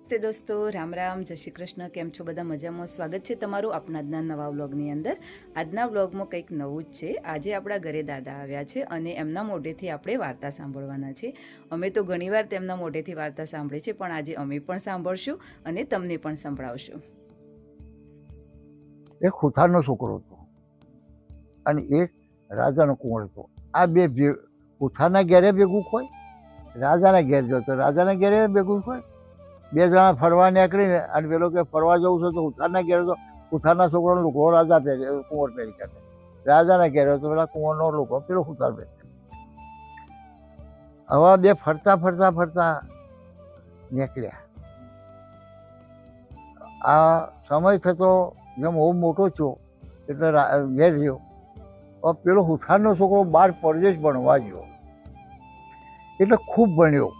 તે દોસ્તો રામ રામ, જય શ્રી કૃષ્ણ. કેમ છો બધા? મજામાં? સ્વાગત છે તમારું આપણા આજના નવા વ્લોગની અંદર. આજના વ્લોગમાં કંઈક નવું જ છે. આજે આપણા ઘરે દાદા આવ્યા છે અને એમના મોઢેથી આપણે વાર્તા સાંભળવાના છે. અમે તો ઘણીવાર તેમના મોઢેથી વાર્તા સાંભળી છે, પણ આજે અમે પણ સાંભળશું અને તમને પણ સંભળાવશું. એક ખુથારનો છોકરો હતો અને એક રાજાનો કુંવર હતો. આ બે ખુથારના ઘેરે ભેગું હોય, રાજાના ઘેર જતો, રાજાના ઘેરે ભેગું હોય. બે જણા ફરવા નીકળીને અને પેલો કે ફરવા જવું છે તો ખુથારના ઘેર તો ખુથારના છોકરાનો લુગડો રાજા પહેરે, કુંવર પહેરી કાઢે. રાજાના ઘેરે તો પેલા કુંવરનો લુગડો પેલો ખુથાર પહેરે. હવે બે ફરતા ફરતા ફરતા નીકળ્યા. આ સમય થતો જેમ બહુ મોટો થયો એટલે ઘેર રહ્યો. હવે પેલો હુથારનો છોકરો બહાર પરદેશ ભણવા ગયો એટલે ખૂબ ભણ્યો.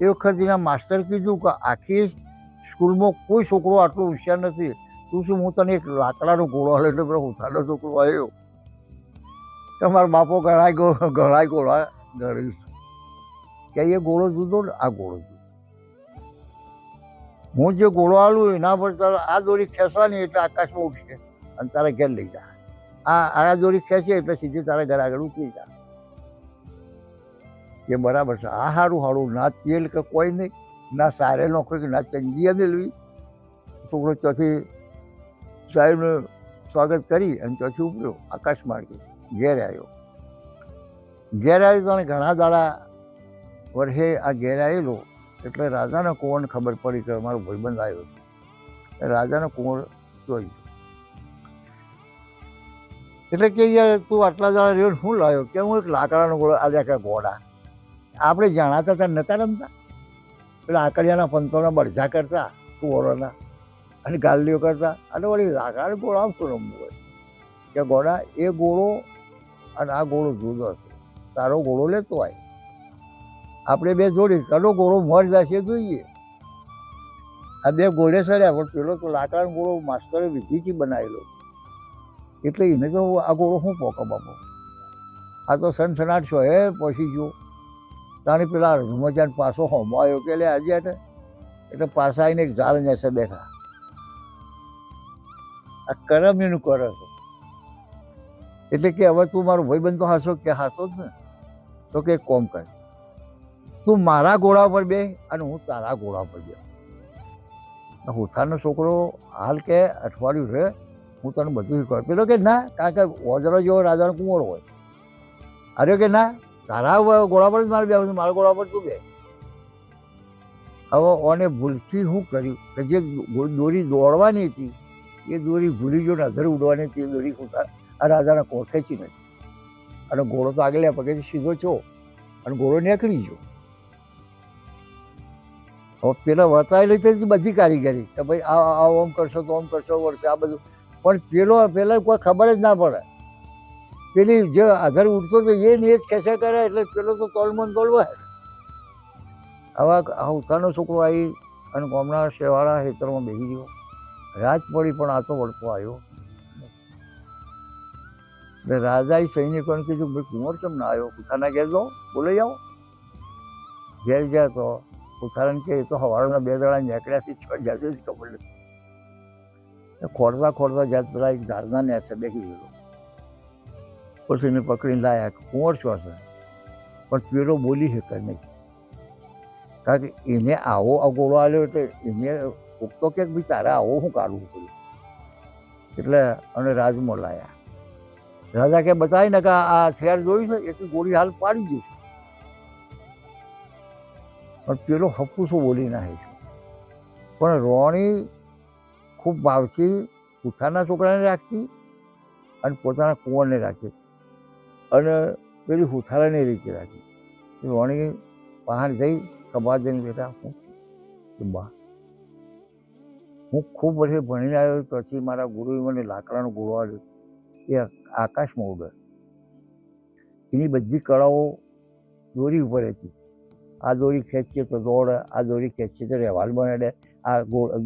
એ વખત એના માસ્ટર કીધું કે આખી સ્કૂલમાં કોઈ છોકરો આટલો હોશિયાર નથી, તું શું હું તને એક લાકડાનો ઘોડો હાલે. એટલે પેલો હુથારનો છોકરો આવ્યો કે મારો બાપો ગળાય ઘોડા ગળીશ કે એ ઘોડો જુદો ને આ ઘોડો જુદો. હું જે ઘોડો આલું એના પર તારે આ દોરી ખેંચવાની એટલે આકાશમાં ઉઠશે અને તારા ઘેર લઈ જા. આ દોરી ખેંચે એટલે સીધી તારા ઘર આગળ ઉતરી જા. એ બરાબર છે. આ સારું સારું, ના તેલ કે કોઈ નહીં, ના સારે નોકરી કે ના ચંગીએ મેળવી. છોકરો ચોથી સાહેબને સ્વાગત કરી અને ચોથી ઉપડ્યો આકાશ માર્ગે ઘેર આવ્યો. ઘેર આવ્યો તો ઘણા દાડા વર્ષે આ ઘેર આવેલો એટલે રાજાના કુંવરને ખબર પડી કે મારો ભાઈબંધ આવ્યો છે. રાજાનો કુંવર જોઈ એટલે કે યાર તું આટલા દાડા રહ્યો શું લાવ્યો? કે હું એક લાકડાનો ઘોડો આવ્યા કે ઘોડા આપણે જાણાતા હતા નતા રમતા, પેલા આકડિયાના પંતોના બળજા કરતા કુંવરોના અને ગાલીઓ કરતા, અને વળી લાકડાનો ઘોડો આમ શું રમવું હોય? કે ઘોડા એ ઘોડો અને આ ઘોડો જુદો હતો. તારો ઘોડો લેતો હોય, આપણે બે જોડી કડો ઘોડો મર જશે જોઈએ. આ બે ઘોડે ચડ્યા, પણ પેલો તો લાકડાનો ઘોડો માસ્ટરે વિધિથી બનાવેલો એટલે એને તો આ ઘોડો શું પોકે બાપો. આ તો સનસનાટ છો હે પહોંચી ગયો. તાણી પેલા રમજાન પાછો હોમો આવ્યો કે લે આજે એટલે પાછા આવીને એક ઝાડ નેસે બેઠા. આ કરમ એનું કરે છે. એટલે કે હવે તું મારો ભાઈબંધ તો હાસો કે હાસો જ ને, તો કે કોમ કર, તું મારા ઘોડા પર બે અને હું તારા ઘોડા પર બે. હુથારનો છોકરો હાલ કે અઠવાડિયું રહે, હું તને બધું શીખવાડ. પેલો કે ના, કારણ કે ઓજરો જેવો રાજાનો કુંવર હોય. અરે કે ના, તારા ઘોડા પર જ મારે બે, મારા ઘોડા પર તું બે. હવે ઓને ભૂલથી શું કર્યું કે જે દોરી દોડવાની હતી એ દોરી ભૂલી ગયો ને અધર ઉડવાની હતી. એ દોરી આ રાજાના કોર ખેંચી નથી અને ઘોડો તો આગળ પગેથી સીધો છો અને ઘોડો નીકળી ગયો. હવે પેલા વતાવેલી હતી બધી કારીગરી કે ભાઈ આ ઓમ કરશો તો ઓમ કરશો વળશે આ બધું, પણ પેલા કોઈ ખબર જ ના પડે. પેલી જે આધાર ઉઠતો હતો એ જ ખેંચા કરે એટલે પેલો તો તોલમન તોલવા. હવે આ ઉતારનો છોકરો આવી અને ગામના શેવાળા ખેતરમાં બેસી ગયો. રાત પડી પણ આ તો વળતો આવ્યો. એટલે રાજાએ સૈનિકોને કીધું ભાઈ કુંવર કેમ ના આવ્યો? કુથારના ઘેર જાઓ, બોલાઈ આવો. ઘેર ગયા તો કુથારને કે તો સવારના બે દડા નીકળ્યાથી છ જાતે જ ખબર નથી. ખોરતા ખોરતા જાત પેલા એક ઝાડના નેસે બેસી ગયેલો. પછી એને પકડીને લાયા. કુંવર શું હશે? પણ પેલો બોલી શકે નહીં, કારણ કે એને આવો અગોળો આવ્યો એટલે એને ઉગતો કે ભાઈ તારે આવો શું કાઢવું પડ્યું. એટલે અને રાજમાં લાયા. રાજા કે બતાવી ને કે આ હથિયાર જોયું છે એટલી ગોળી હાલ પાડી દઈશું. પણ પેલો હપુસો બોલી નાખે છે. પણ રોણી ખૂબ ભાવથી ઉથારના છોકરાને રાખતી અને પોતાના કુંવરને રાખી અને પેલી હુથારાને રીતે રાખી. રોણી બહાર જઈ કબાર જઈને બેઠા. બા હું ખૂબ વર્ષે ભણીને આવ્યો પછી મારા ગુરુએ મને લાકડાનો ઘોડો આવ્યો. એ આકાશમાં ઉડે. એની બધી કળાઓ દોરી ઉપર હતી. આ દોરી ખેંચીએ તો દોડે, આ દોરી ખેંચીએ તો રહેવાલ બને, આ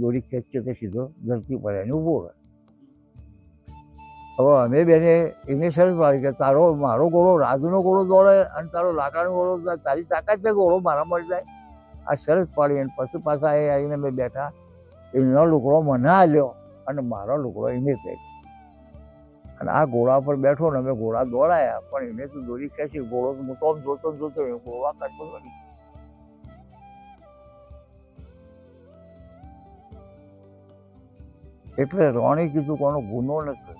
દોરી ખેંચીએ તો સીધો ધરતી પર એને ઊભો રહે. હવે અમે બેને એને શરત પાડી કે મારો ઘોડો રાજુનો ઘોડો દોડે અને તારો લાકડાનો ઘોડો, તારી તાકાત છે ઘોડો મારા મળી જાય? આ શરત પાડી અને પછી પાછા એ આવીને અમે બેઠા. એનો લુગડો મને આલ્યો અને મારો લુગડો એને પહેર્યો અને આ ઘોડા પર બેઠો ને અમે ઘોડા દોડાયા, પણ એને તો દોરી ખેંચી. ઘોડો તો હું તો આમ જોતો ઘોડા કાઢતો દોડી. એટલે રોણી કીધું કોનો ગુનો નથી,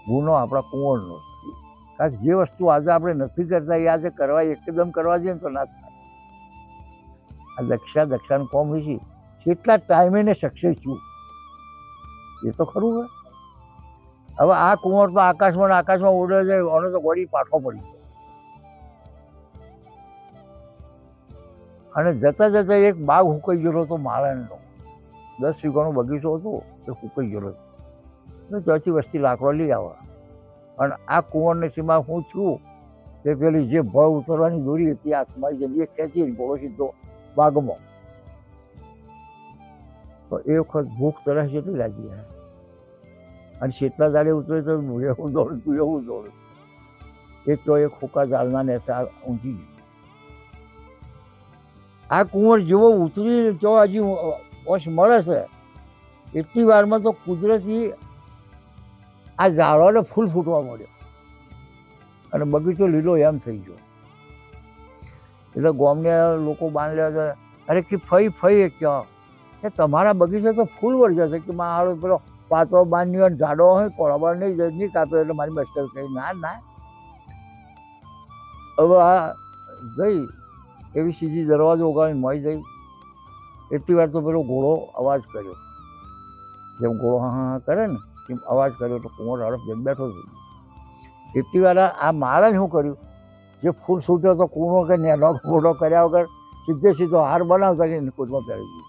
ગુનો આપણા કુંવરનો છે. કારણ કે જે વસ્તુ આજે આપણે નથી કરતા એ આજે કરવા એકદમ કરવા જઈએ ને તો ના થાય. આ દક્ષાનું કોમ છે કેટલા ટાઈમે ને સક્સેસ થયું એ તો ખરું હોય. હવે આ કુંવર તો આકાશમાં ઉડે છે, અને તો ગોળી પાછો પડી ગયો. અને જતા જતા એક બાગ હુકાઈ ગયેલો હતો માળાનો. 10 વીઘાનો બગીચો હતો એ હુકાઈ ગયેલો હતો. ચોથી વસ્તી લાકડો લઈ આવવા અને આ કુંવરની સીમા હું છું તે પેલી જે ભય ઉતરવાની દોરી હતી આસમાની જઈને એ ખેંચીને ઘોડો સીધો બાગમાં. તો એ વખત ભૂખ તરસ જેટલી લાગી અને કેટલા દાડે ઉતરે તો હું એવું દોડું તું એવું દોડું. એ તો એક હુકા ઝાડના નેસે ઊંઘી ગયું. આ કુંવર જેવો ઉતરી જો હજી વશ મળે છે એટલી વારમાં તો કુદરતી આ ઝાડોને ફૂલ ફૂટવા મળ્યો અને બગીચો લીલો એમ થઈ ગયો. એટલે ગામને લોકો બાંધ્યા હતા, અરે કે ફઈ ક્યાં કે તમારા બગીચે તો ફૂલ વળી જશે કે મારો પેલો પાત્રો બાંધ્યો અને ઝાડો હોય કોળાબાર નહીં કાપ્યો એટલે મારી મસ્કર કહી ના. હવે આ જઈ એવી સીધી દરવાજો ઉગાડીને મોઈ જઈ. એટલી વાર તો પેલો ઘોડો અવાજ કર્યો, જેમ ઘોડો હા કરે ને એમ અવાજ કર્યો તો કુંવર હડપ જઈને બેઠો થઈ ગયો. એટલી વાર આ માળે શું કર્યું, જે ફૂલ છૂટ્યો તો કુંવરો કે નેનો ઘોડો કર્યા વગર સીધો હાર બનાવતા કે કોટમાં પહેરી દીધો.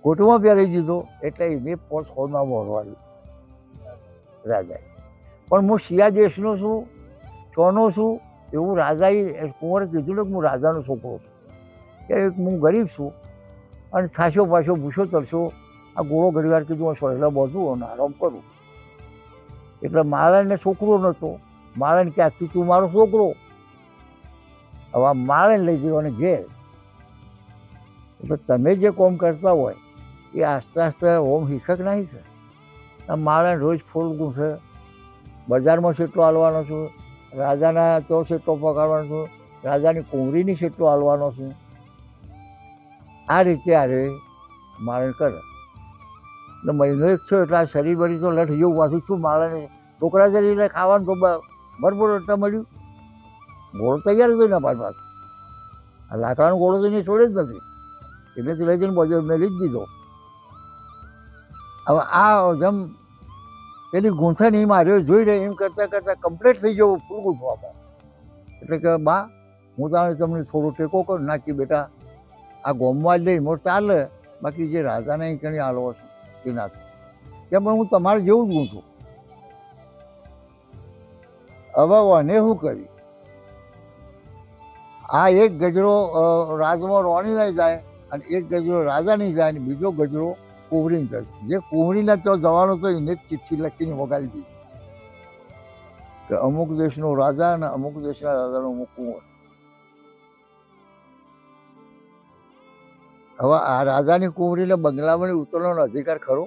કોટમાં પહેરી દીધો એટલે એને પોત ખોદમાં મોરવાડી રાજાએ. પણ હું શિયા દેશનો છું, ચોનો છું એવું રાજાએ કુંવરે કીધું ને કે હું રાજાનો છોકરો છું, કે હું ગરીબ છું અને થાશો પાછો ભૂસો તરશો. આ ઘોડો ઘણી વાર કીધું સોયલા બધું અને આરામ કરું. એટલે માળાને છોકરો નહોતો. માળાને કે આજથી તું મારો છોકરો. હવે આ માળાને લઈ જવાને ઘેર. એટલે તમે જે કોમ કરતા હોય એ આસ્તે આસ્તે ઓમ શીખક નહીં છે. આ માળાને રોજ ફૂલ ગૂંથે, બજારમાં છેટલો હાલવાનો છું, રાજાના તો છેટલો પકાડવાનો છું, રાજાની કુંવરીની છેટલો હાલવાનો છું. આ રીતે આરે મારણ કરે. એટલે મહિનો એક થયો એટલે આ શરીર બરી તો લઠ જેવું પાછું છું માળાને છોકરા જરીને ખાવાનું તો બરાબર એટલે મળ્યું. ઘોડો તૈયાર હતો ને પાછું. આ લાકડાનો ઘોડો તો એને છોડે જ નથી એટલે લઈ જઈને બજાર મેલી જ દીધો. હવે આ જેમ પેલી ગૂંથણી માર્યો જોઈ રહે એમ કરતાં કમ્પ્લીટ થઈ ગયો ફૂલ ગૂંથવામાં. એટલે કે બા હું તમને થોડો ટેકો કરું નાખી બેટા આ ગોમમાં જ લઈ મોટ ચાલે, બાકી જે રાજાને કણી હાલવો છે એ ના થાય. કેમ પણ હું તમારે જેવું જ ગૂંથું. હવે એને શું કર્યું, આ એક ગજરો રાજમાં રોણી નહીં જાય અને એક ગજરો રાજા નહીં જાય અને બીજો ગજરો કુંવરીને જાય. જે કુંવરીને તો જવાનો તો એને જ ચિઠ્ઠી લખીને વગાડી દીધી કે અમુક દેશનો રાજા અને અમુક દેશના રાજાનો અમુક કુંવર. હવે આ રાજાની કુંવરીને બંગલામાં ઉતરવાનો અધિકાર ખરો?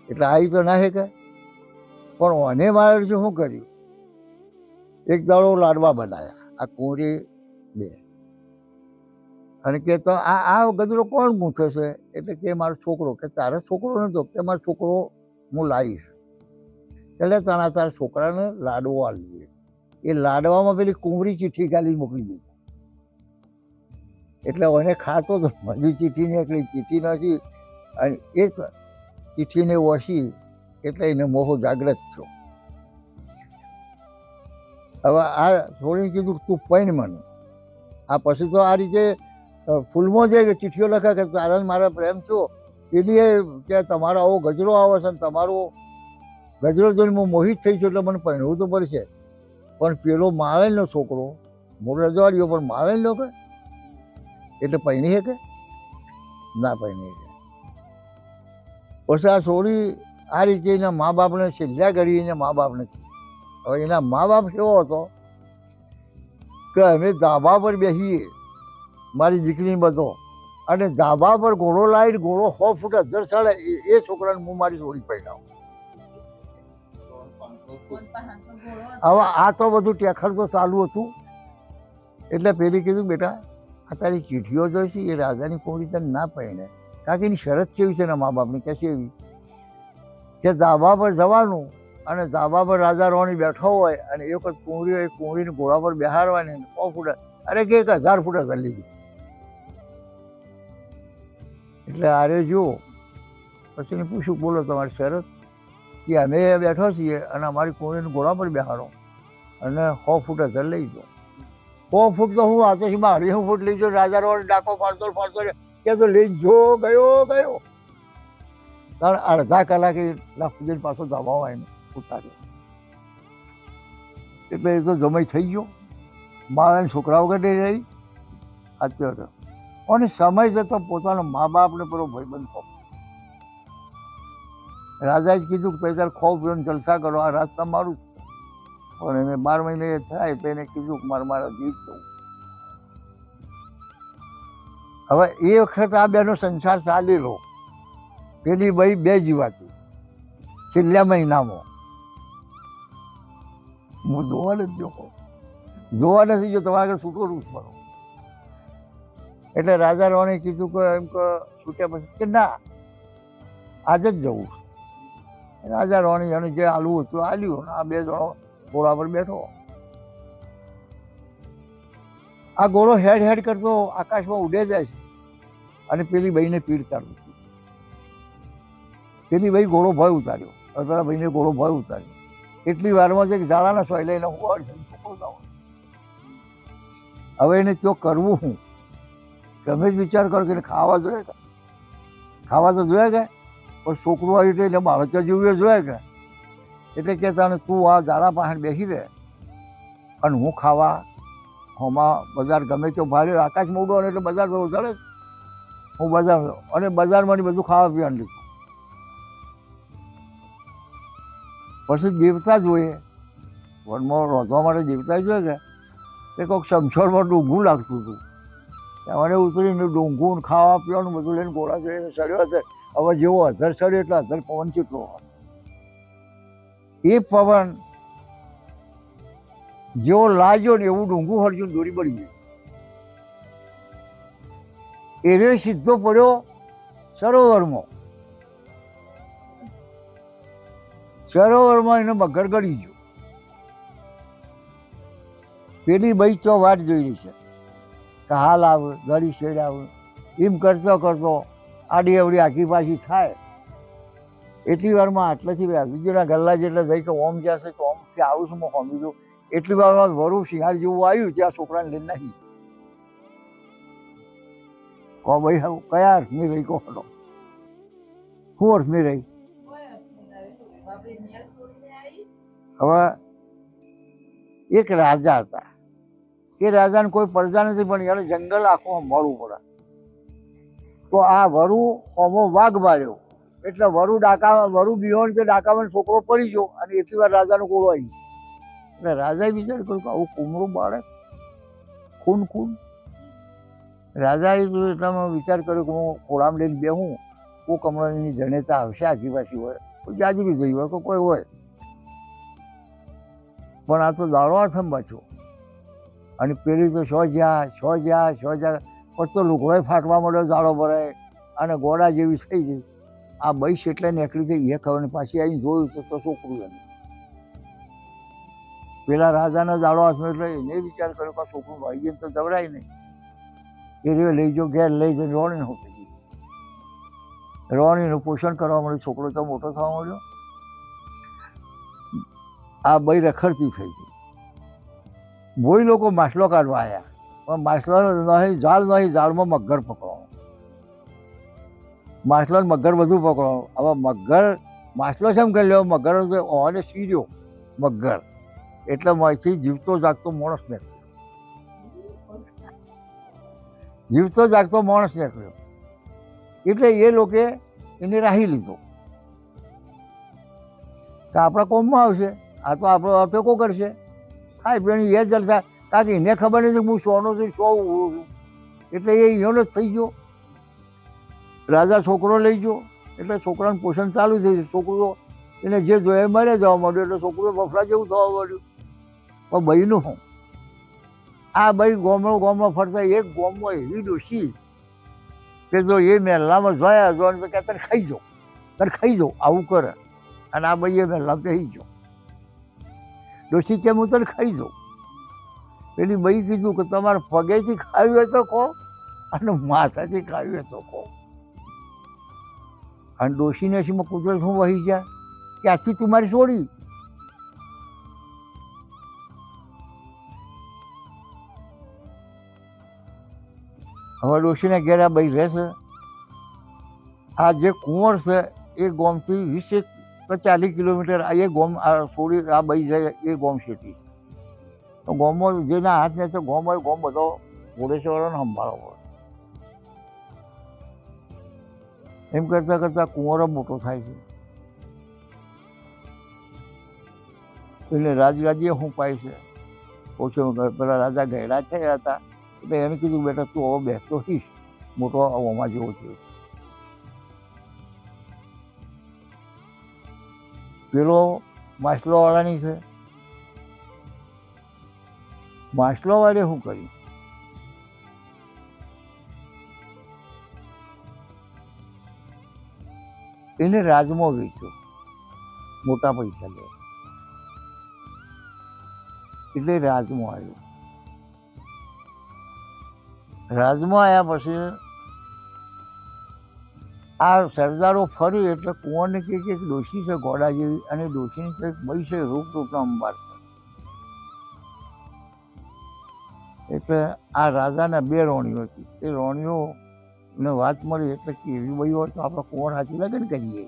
એટલે આવી તો ના શકે. પણ મને મારે શું કર્યું, એક દાડો લાડવા બનાવ્યા આ કુંવરી બે અને કે તો આ ગજરો કોણ ગૂંથે છે? એટલે કે મારો છોકરો. કે તારો છોકરો નતો? કે મારો છોકરો હું લાવીશ. એટલે તારા છોકરાને લાડવો આપી. એ લાડવામાં પેલી કુંવરી ચિઠ્ઠી ગાલી મોકલી દીધી. એટલે એને ખાતો તો બધી ચિઠ્ઠી નીકળી, ચિઠ્ઠી નથી અને એક ચિઠ્ઠીને વસી એટલે એને મોહો જાગ્રત થયો. હવે આ છોડીને કીધું તું પૈણ મને. આ પછી તો આ રીતે ફૂલમાં જે ચિઠ્ઠીઓ લખે કે તારા મારા પ્રેમ થયો એની કે તમારો આવો ગજરો આવે છે અને તમારો ગજરો જોઈને હું મોહિત થઈ છું એટલે મને પહેરવું તો પડશે. પણ પેલો માળેલનો છોકરો મોર રજવાડીઓ પણ માળેલનો કે એટલે પહેરી શકે ના પહેરી શકે. પછી આ છોડી આ રીતે એના મા બાપને છેલ્લા ઘડી એના મા બાપને. હવે એના મા બાપ કેવો હતો કે અમે ધાબા પર બેસીએ, મારી દીકરી બધો, અને ધાબા પર ઘોડો લાવીને ઘોડો 100 ફૂટ અધર ચડે, એ છોકરાને હું મારી જોડી પડાવું. હવે આ તો બધું ટેખર તો ચાલુ હતું. એટલે પેલી કીધું, બેટા આ તારી ચીઠીઓ જોઈશે, એ રાજાની કોરી તને ના પડે, કારણ કે એની શરત કેવી છે ને મા બાપની કે છે એવી કે ધાબા પર જવાનું, અને ધાબા પર રાજા રાણી બેઠો હોય, અને એક વખત કુંવરી હોય, કુંવરીને ઘોડા પર બેહારવાની, 100 ફૂટ, અરે કે 1000 ફૂટ અધર લીધી. એટલે આરે જુઓ, પછી એને પૂછ્યું, બોલો તમારી શરત? કે અમે બેઠો છીએ અને અમારી કુંવરીને ઘોડા પર બેહારો અને 100 ફૂટ અધર લઈ જાઓ. 100 ફૂટ તો હું આતો 250 ફૂટ લઈ જાઓ. રાજા રાણી ડાકો ફાડતો કે તો લઈ જો ગયો. તારે અડધા કલાકે લફદીન પાછો ધાબા આવીને ઉતાર્યો. એટલે એ તો જમાઈ થઈ ગયો. મારાની છોકરાઓ કદી રહી અત્યારે, અને સમય જતો પોતાના મા બાપને પેલો ભાઈબંધ થયો. રાજાએ જ કીધું કે તારે ખોફ પીને જલસા કરો, આ રાત તમારું જ છે. પણ એને 12 મહિને થાય તો એને કીધું કે મારા દીપ જવું. હવે એ વખત આ બેનો સંસાર ચાલેલો. પેલી ભાઈ 2 જીવાતી છેલ્લા મહિનામાં. હું જોવા નથી ગયો, જોવા નથી ગયો, તમારે આગળ છૂટો રૂસ પડો. એટલે રાજા રાણીએ કીધું કે એમ કે છૂટ્યા પછી કે ના, આજે જ જવું. રાજા રાણી અને જે આલું હતું આલ્યું, આ 2 જણો ઘોડા પર બેઠો. આ ઘોડો હેડ કરતો આકાશમાં ઉડે જાય છે, અને પેલી ભાઈને પીડ ચાલુ છે. પેલી ભાઈ ઘોડો ભય ઉતાર્યો, અને પેલા ભાઈને ઘોડો ભય ઉતાર્યો. એટલી વારમાં છે કે ઝાડાના સોય લઈને હું હવે એને તો કરવું હું? તમે જ વિચાર કરો કે ખાવા જોઈએ કે ખાવા તો જોઈએ કે, પણ છોકરું આવ્યું એટલે બાળક જેવું જોઈએ કે. એટલે કહેતા ને તું આ ઝાડા પાસે બેસી રહે અને હું ખાવા હોમાં બજાર ગમે તો ભાડે આકાશમાં ઉડો, એટલે બજાર તો ચડે. હું બજાર, અને બજારમાં બધું ખાવા પીવાનું લીધું. પછી દેવતા જોઈએ, વનમાં રોધવા માટે દેવતા જોઈએ કે કોઈક સમસોરમાં ડુંગું લાગતું હતું. મને ઉતરીને ડુંગું ખાવા પીવાનું બધું લઈને ઘોડા જોઈને ચડ્યો હતો. હવે જેવો અધર ચડ્યો એટલે અધર પવન કેટલો હોય. એ પવન જેવો લાગ્યો ને એવું ડુંગું હરજ્યું દોરી પડી ગઈ. એને સીધો પડ્યો સરોવરમાં. સરોવરમાં એને મગર ગળી ગયો. પેલી ભાઈ તો વાટ જોઈ રહી છે કે હાલ આવે, ગળી શેડ આવે. એમ કરતો કરતો આડી અવડી આખી પાછી થાય. એટલી વારમાં આટલેથી બીજોના ગલ્લા જેટલા જઈ કે ઓમ જશે કે ઓમથી આવું છું, હું સમજી દઉં. એટલી વારમાં વરું શિયાળ જેવું આવ્યું, ત્યાં છોકરાને લઈને નાખી. કહો ભાઈ હવે કયા અર્થની રહી? કહો શું અર્થની રહી? હવે એક રાજા હતા. એ રાજાને કોઈ પડદા નથી, પણ એને જંગલ આખું મળવું પડે. તો આ વરુ ઓમો વાઘ બાળ્યો, એટલે વરુ બિહોણ કે ડાકામાં છોકરો પડી ગયો, અને એટલી વાર રાજાનો ગોળો આવી. એટલે રાજાએ વિચાર કર્યું કે આવું કુમરું બાળક ખૂન. રાજાએ તો એટલામાં વિચાર કર્યો કે હું ખોળામાં લઈને બેહું, કોઈ કમળાની જનેતા આવશે, આજીપાછી હોય, કોઈ જાજરી જઈ હોય, કોઈ હોય. પણ આ તો દાડો હાથમાં બચ્યો. અને પેલી તો સો જ્યાં પણ તો લુગડોય ફાટવા મળ્યો, દાડો ભરાય અને ગોળા જેવી થઈ ગઈ. આ બઈશ એટલે નીકળી ગઈ, એ ખબર પાછી આવીને જોયું તો છોકરું એમ. પેલા રાજાના દાડો હાથમાં, એટલે એને વિચાર કર્યો કે છોકરું ભાઈ ગયું તો જવરાય નહીં. એ રે લઈ જો ઘેર લઈ જઈને રોણીને હોતી ગઈ. રોણીનું પોષણ કરવા મળ્યું, છોકરો તો મોટો થવા મળ્યો. આ બઈ રખડતી થઈ ગઈ. ભોઈ લોકો માછલો કાઢવા આવ્યા, પણ માછલો નહીં, ઝાડ નહીં, ઝાડમાં મગર પકડવાનો. માછલો મગર બધું પકડવાનું. હવે મગર માછલો છે એમ કરી લેવો, મગર ઓને સીર્યો મગર, એટલે માથી જીવતો જાગતો માણસ નીકળ્યો. જીવતો જાગતો માણસ નીકળ્યો. એટલે એ લોકોએ એને રાહી લીધો કે આપણા કોમમાં આવશે, આ તો આપણો ટેકો કરશે, ખાય પીણી એ જલસા. કારણ કે એને ખબર નથી હું સોનો છું સો ઉભું છું, એટલે એ એનો જ થઈ ગયો. રાજા છોકરો લઈ ગયો એટલે છોકરાનું પોષણ ચાલુ થઈ ગયું. છોકરો એને જે જોઈએ મળે જવા માંડ્યું એટલે છોકરો બફડા જેવું થવા માંડ્યું. પણ બહેનું હું આ બઈ ગામમાં ફરતા એક ગામમાં એવી ડોશી કે જો એ મહેલામાં જોયા જો તો કે તને ખાઈ જાઓ આવું કરે. અને આ ભાઈ એ મહેલામાં પહેરી ગયો. ડોશી કેમ હું તને ખાઈ જાઉં? પેલી બઈ કીધું કે તમારે પગેથી ખાવી હોય તો કહો અને માથાથી ખાવી હોય તો કહો. અને ડોશીને શીમાં કુદરત શું વહી ગયા કે આથી તું મારી છોડી. હવે ડોશીને ઘેર આ બઈ રહેશે. આ જે કુંવર છે એ ગામથી 20 કે 40 કિલોમીટર એ ગામ છોડી આ બઈ જાય એ ગામ સિટી. તો ગામમાં જેના હાથ ને તો ગામ હોય ગામ બધો ઘોડેશ્વરોને સંભાળવો પડે. એમ કરતાં કરતાં કુંવરો મોટો થાય છે. એટલે રાજગાદીએ શું પાય છે ઓછો પેલા રાજા ગયડા થયા હતા એટલે એને કીધું બેટા તું હવે બેસતો રહીશ, મોટો ઓમાં જેવો થયો. પેલો માછલોવાળાની છે. માછલોવાળે શું કર્યું? એને રાજમાં વેચ્યો મોટા પૈસા લે એટલે રાજમાં આવ્યો. રાજમાં આવ્યા પછી આ સરદારો ફર્યું એટલે કુંવરને કહે કે ડોશી છે ઘોડા જેવી અને ડોશીની કંઈક બઈ છે રૂપના અંબાર. એટલે આ રાજાના 2 રોણીઓ હતી. એ રોણીઓને વાત મળી એટલે કે એવી બઈ હોય તો આપણે કુંવર હાથી લગ્ન કરીએ.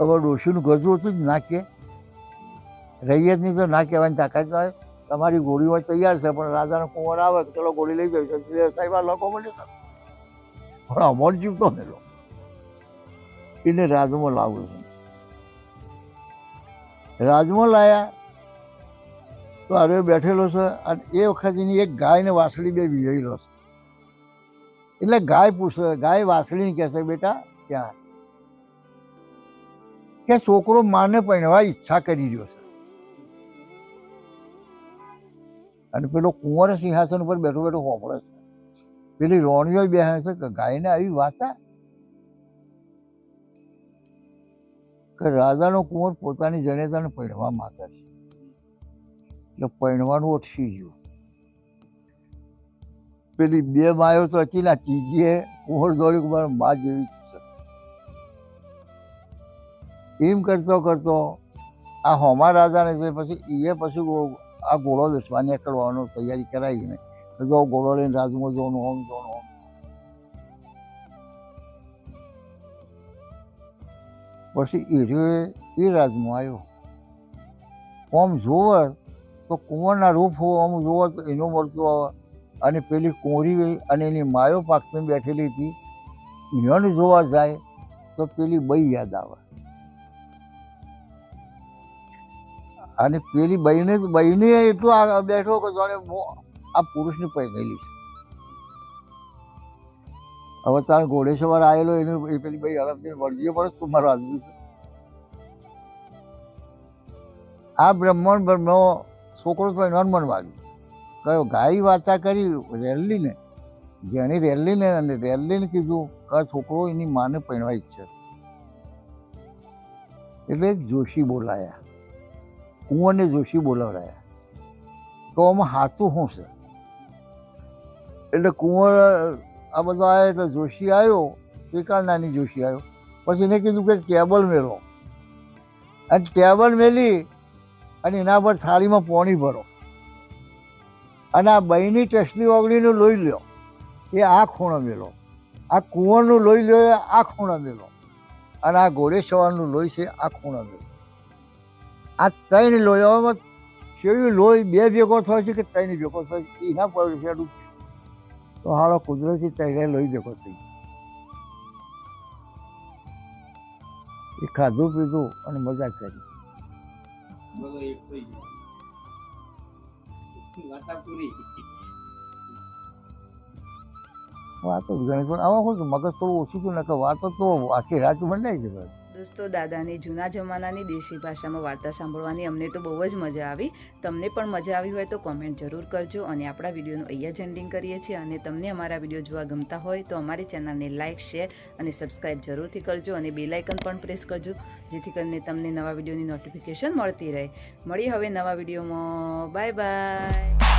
હવે ડોશીનું ગજું હતું જ ના કે રૈયતની તો ના કહેવાની તાકાત હોય. તમારી ગોળી હોય તૈયાર છે પણ રાજાનો કુંવર આવે ચલો ગોળી લઈ જાય સાહેબ આ લોકો મળે પણ અમોર જીવતો મેલો એને રાજમાં લાવું છે. રાજમાં લાયા તો હવે બેઠેલો છે અને એ વખત એની એક ગાય ને વાસળી 2 વિજયેલો છે. એટલે ગાય પૂછે, ગાય વાસળીને કહે છે બેટા ત્યાં કે છોકરો માને પરણવા ઈચ્છા કરી રહ્યો છે. અને પેલો કુંવર સિંહાસન ઉપર બેઠો બેઠો હોંભળે છે. પેલી રોણીઓ બેસે છે કે ગાયને આવી વાતા કે રાજાનો કુંવર પોતાની જનેતાને પરણવા માંગે છે. એટલે પરણવાનું અટકી ગયું. પેલી 2 માયો તો હતી ના ત્રીજીએ કુંવર દોડ્યું કે મારા મા જેવી છે. એમ કરતો કરતો આ હોમા રાજાને પછી આ ઘોડો વેચવા નીકળવાનો તૈયારી કરાવીને જો ઘોડો લઈને રાજમાં જોવાનું હોમ જોવાનું હોમ. પછી એ રાજમાં આવ્યો. આમ જોવે તો કુંવરના રૂપ આમ જોવે તો એનો મળતો આવે અને પેલી કોરી અને એની માયો પાકને બેઠેલી હતી એને જોવા જાય તો પેલી બઈ યાદ આવે. અને પેલી બહેને એટલું બેઠો કે જાણે આ પુરુષની પહેરેલી છે. હવે તારે ઘોડેશ્વર આવેલો એને એ પેલી ભાઈ હડપથી વળગીએ પડે તું મારો આદમી છે. આ બ્રહ્મનો છોકરો તો નોર્મલ વાગ્યું કયો ગાય વાર્તા કરી રેલીને જેની રેલીને અને રેલીને કીધું કે છોકરો એની માને પરણવા ઈચ્છે એટલે જોશી બોલાયા. કુંવરને જોશી બોલાવરાયા. તો આમાં હાથું શું છે? એટલે કુંવર આ બધા આવ્યા એટલે જોશી આવ્યો. એકાળ નાની જોશી આવ્યો. પછી એને કીધું કે ટેબલ મેળવો અને ટેબલ મેલી અને એના પર થાળીમાં પાણી ભરો અને આ બહેની ટેસલી ઓગળીનું લોહી લ્યો એ આ ખૂણો મેલો, આ કુંવરનું લોહી લ્યો એ આ ખૂણો મેલો અને આ ઘોડેશ્વરનું લોહી છે આ ખૂણો મેલો. આ 3 લોહીઓમાં કેવી લોહી 2 ભેગો થાય છે કે 3 ભેગો થાય છે એના પર છેડું તો હાલો કુદરતી 3 લોહી ભેગો થઈ એ ખાધું પીધું અને મજા કરી. વાતા પૂરી. વાતો જ ઘણી પણ આમાં શું મગજ થોડું ઓછું થયું ને કે વાતો તો આખી રાત મંડાઈ ગઈ ભાઈ. દોસ્તો દાદાની જૂના જમાનાની દેશી ભાષામાં વાર્તા સાંભળવાની અમને તો બહુ જ મજા આવી. તમને પણ મજા આવી હોય તો કોમેન્ટ જરૂર કરજો. અને આપણા વિડીયોનું અહીંયા જ એન્ડિંગ કરીએ છીએ. અને તમને અમારા વિડીયો જોવા ગમતા હોય તો અમારી ચેનલને લાઇક, શેર અને સબસ્ક્રાઈબ જરૂરથી કરજો. અને બેલ આઇકન પણ પ્રેસ કરજો જેથી કરીને તમને નવા વિડીયોની નોટિફિકેશન મળતી રહે. મળીએ હવે નવા વિડીયોમાં. Bye bye.